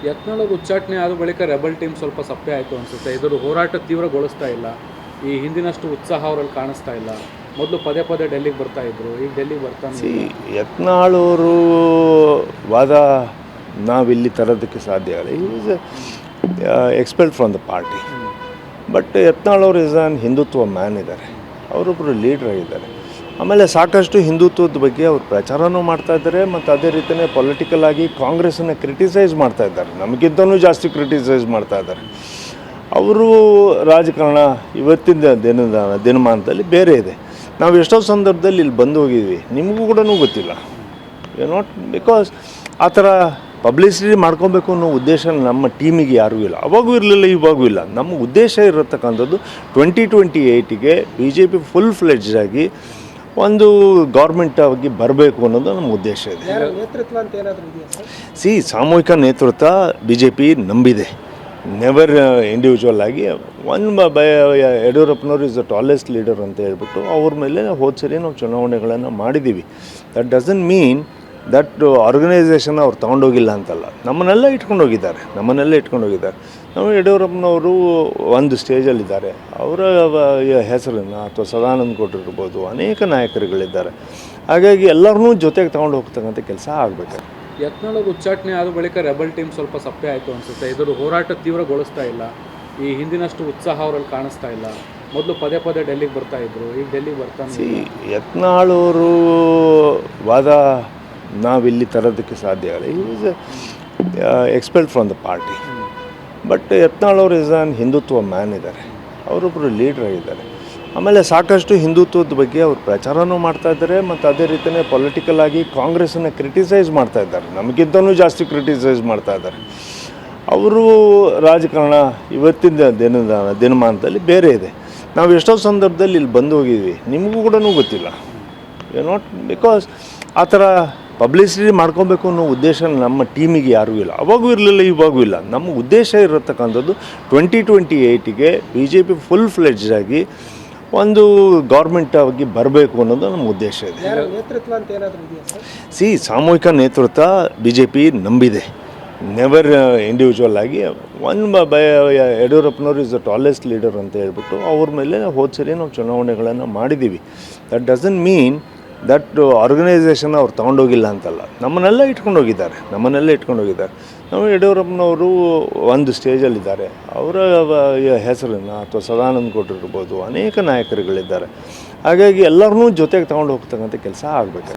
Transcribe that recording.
ಯತ್ನಾಳ್ ಉಚ್ಚಾಟನೆ ಆದ ಬಳಿಕ ರೆಬಲ್ ಟೀಮ್ ಸ್ವಲ್ಪ ಸಪ್ಪೆ ಆಯಿತು ಅನಿಸುತ್ತೆ. ಇದರ ಹೋರಾಟ ತೀವ್ರಗೊಳಿಸ್ತಾ ಇಲ್ಲ. ಈ ಹಿಂದಿನಷ್ಟು ಉತ್ಸಾಹ ಅವರಲ್ಲಿ ಕಾಣಿಸ್ತಾ ಇಲ್ಲ. ಮೊದಲು ಪದೇ ಪದೇ ಡೆಲ್ಲಿಗೆ ಬರ್ತಾ ಇದ್ರು, ಈಗ ಡೆಲ್ಲಿಗೆ ಬರ್ತಾನೆ ಇಲ್ಲ. ಯತ್ನಾಳ್ ಅವರು ವಾದ ನಾವಿಲ್ಲಿ ತರೋದಕ್ಕೆ ಸಾಧ್ಯ ಆಗಲ್ಲ. Is expelled from the party. But Yatnal ಅವರು ಇಸ್ ಆನ್ ಹಿಂದುತ್ವ ಮ್ಯಾನ್ ಇದ್ದಾರೆ, ಅವರೊಬ್ಬರು ಲೀಡ್ರ್ ಆಗಿದ್ದಾರೆ. ಆಮೇಲೆ ಸಾಕಷ್ಟು ಹಿಂದುತ್ವದ ಬಗ್ಗೆ ಅವರು ಪ್ರಚಾರನೂ ಮಾಡ್ತಾಯಿದ್ದಾರೆ ಮತ್ತು ಅದೇ ರೀತಿಯೇ ಪೊಲಿಟಿಕಲ್ ಆಗಿ ಕಾಂಗ್ರೆಸ್ಸನ್ನು ಕ್ರಿಟಿಸೈಸ್ ಮಾಡ್ತಾಯಿದ್ದಾರೆ, ನಮಗಿಂತಲೂ ಜಾಸ್ತಿ ಕ್ರಿಟಿಸೈಸ್ ಮಾಡ್ತಾಯಿದ್ದಾರೆ. ಅವರು ರಾಜಕಾರಣ ಇವತ್ತಿನ ದಿನಮಾನದಲ್ಲಿ ಬೇರೆ ಇದೆ. ನಾವು ಎಷ್ಟೋ ಸಂದರ್ಭದಲ್ಲಿ ಇಲ್ಲಿ ಬಂದು ಹೋಗಿದ್ವಿ, ನಿಮಗೂ ಕೂಡ ಗೊತ್ತಿಲ್ಲ. ನಾಟ್ ಬಿಕಾಸ್ ಆ ಥರ ಪಬ್ಲಿಸಿಟಿ ಮಾಡ್ಕೊಬೇಕು ಅನ್ನೋ ಉದ್ದೇಶ ನಮ್ಮ ಟೀಮಿಗೆ ಯಾರೂ ಇಲ್ಲ, ಅವಾಗೂ ಇರಲಿಲ್ಲ, ಇವಾಗೂ ಇಲ್ಲ. ನಮ್ಮ ಉದ್ದೇಶ ಇರತಕ್ಕಂಥದ್ದು 2028ಗೆ BJP ಫುಲ್ ಫ್ಲೆಡ್ಜ್ ಆಗಿ ಒಂದು ಗೌರ್ಮೆಂಟ್ ಆಗಿ ಬರಬೇಕು ಅನ್ನೋದು ನಮ್ಮ ಉದ್ದೇಶ ಇದೆ. ಸಾಮೂಹಿಕ ನೇತೃತ್ವ BJP ನಂಬಿದೆ, ನೆವರ್ ಇಂಡಿವಿಜುವಲ್ ಆಗಿ. ಯಡಿಯೂರಪ್ಪನವರು ಇಸ್ ದ ಟಾಲೆಸ್ಟ್ ಲೀಡರ್ ಅಂತ ಹೇಳ್ಬಿಟ್ಟು ಅವ್ರ ಮೇಲೆ ಹೋದ ಸರಿ ನಾವು ಚುನಾವಣೆಗಳನ್ನು ಮಾಡಿದ್ದೀವಿ. That doesn't mean that organisation ಅವ್ರು ತೊಗೊಂಡೋಗಿಲ್ಲ ಅಂತಲ್ಲ, ನಮ್ಮನ್ನೆಲ್ಲ ಇಟ್ಕೊಂಡು ಹೋಗಿದ್ದಾರೆ. ನಾವು ಯಡಿಯೂರಪ್ಪನವರು ಒಂದು ಸ್ಟೇಜಲ್ಲಿದ್ದಾರೆ, ಅವರ ಹೆಸರನ್ನು ಅಥವಾ ಸದಾನಂದ ಗೌಡರಿರ್ಬೋದು, ಅನೇಕ ನಾಯಕರುಗಳಿದ್ದಾರೆ. ಹಾಗಾಗಿ ಎಲ್ಲರನ್ನೂ ಜೊತೆಗೆ ತೊಗೊಂಡು ಹೋಗ್ತಕ್ಕಂಥ ಕೆಲಸ ಆಗಬೇಕು. ಯತ್ನಾಳ್ ಉಚ್ಚಾಟನೆ ಆದ ಬಳಿಕ ರೆಬಲ್ ಟೀಮ್ ಸ್ವಲ್ಪ ಸಪ್ಪೆ ಆಯಿತು ಅನಿಸುತ್ತೆ. ಇದರ ಹೋರಾಟ ತೀವ್ರಗೊಳಿಸ್ತಾ ಇಲ್ಲ. ಈ ಹಿಂದಿನಷ್ಟು ಉತ್ಸಾಹ ಅವರಲ್ಲಿ ಕಾಣಿಸ್ತಾ ಇಲ್ಲ. ಮೊದಲು ಪದೇ ಪದೇ ಡೆಲ್ಲಿಗೆ ಬರ್ತಾ ಇದ್ರು, ಈಗ ಡೆಲ್ಲಿಗೆ ಬರ್ತಾನೆ. ಯತ್ನಾಳ್ ಅವರು ವಾದ ನಾವಿಲ್ಲಿ ತರೋದಕ್ಕೆ ಸಾಧ್ಯ ಆಗಲ್ಲ. Is expelled from the party. But Yatnal ಅವರು ಇಸ್ ಆನ್ ಹಿಂದುತ್ವ ಮ್ಯಾನ್ ಇದ್ದಾರೆ, ಅವರೊಬ್ಬರು ಲೀಡ್ರ್ ಆಗಿದ್ದಾರೆ. ಆಮೇಲೆ ಸಾಕಷ್ಟು ಹಿಂದುತ್ವದ ಬಗ್ಗೆ ಅವರು ಪ್ರಚಾರನೂ ಮಾಡ್ತಾಯಿದ್ದಾರೆ ಮತ್ತು ಅದೇ ರೀತಿಯೇ ಪೊಲಿಟಿಕಲ್ ಆಗಿ ಕಾಂಗ್ರೆಸ್ಸನ್ನು ಕ್ರಿಟಿಸೈಸ್ ಮಾಡ್ತಾಯಿದ್ದಾರೆ, ನಮಗಿಂತಲೂ ಜಾಸ್ತಿ ಕ್ರಿಟಿಸೈಸ್ ಮಾಡ್ತಾಯಿದ್ದಾರೆ. ಅವರು ರಾಜಕಾರಣ ಇವತ್ತಿನ ದಿನಮಾನದಲ್ಲಿ ಬೇರೆ ಇದೆ. ನಾವು ಎಷ್ಟೋ ಸಂದರ್ಭದಲ್ಲಿ ಇಲ್ಲಿ ಬಂದು ಹೋಗಿದ್ವಿ, ನಿಮಗೂ ಕೂಡ ಗೊತ್ತಿಲ್ಲ. ನಾಟ್ ಬಿಕಾಸ್ ಆ ಥರ ಪಬ್ಲಿಸಿಟಿ ಮಾಡ್ಕೊಬೇಕು ಅನ್ನೋ ಉದ್ದೇಶ ನಮ್ಮ ಟೀಮಿಗೆ ಯಾರೂ ಇಲ್ಲ, ಅವಾಗೂ ಇರಲಿಲ್ಲ, ಇವಾಗೂ ಇಲ್ಲ. ನಮ್ಮ ಉದ್ದೇಶ ಇರತಕ್ಕಂಥದ್ದು 2028ಗೆ BJP ಫುಲ್ ಫ್ಲೆಡ್ಜ್ ಆಗಿ ಒಂದು ಗೌರ್ಮೆಂಟ್ ಆಗಿ ಬರಬೇಕು ಅನ್ನೋದು ನಮ್ಮ ಉದ್ದೇಶ ಇದೆ. ಸಾಮೂಹಿಕ ನೇತೃತ್ವ BJP ನಂಬಿದೆ, ನೆವರ್ ಇಂಡಿವಿಜುವಲ್ ಆಗಿ. ಯಡಿಯೂರಪ್ಪನವರು ಇಸ್ ದ ಟಾಲೆಸ್ಟ್ ಲೀಡರ್ ಅಂತ ಹೇಳ್ಬಿಟ್ಟು ಅವ್ರ ಮೇಲೆ ಹೋದ ಸರಿ ನಾವು ಚುನಾವಣೆಗಳನ್ನು ಮಾಡಿದ್ದೀವಿ. That doesn't mean that organisation ಅವ್ರು ತೊಗೊಂಡೋಗಿಲ್ಲ ಅಂತಲ್ಲ, ನಮ್ಮನ್ನೆಲ್ಲ ಇಟ್ಕೊಂಡು ಹೋಗಿದ್ದಾರೆ. ನಾವು ಯಡಿಯೂರಪ್ಪನವರು ಒಂದು ಸ್ಟೇಜಲ್ಲಿದ್ದಾರೆ, ಅವರ ಹೆಸರನ್ನು ಅಥವಾ ಸದಾನಂದ ಗೌಡರಿರ್ಬೋದು, ಅನೇಕ ನಾಯಕರುಗಳಿದ್ದಾರೆ. ಹಾಗಾಗಿ ಎಲ್ಲರನ್ನೂ ಜೊತೆಗೆ ತೊಗೊಂಡು ಹೋಗ್ತಕ್ಕಂಥ ಕೆಲಸ ಆಗಬೇಕು.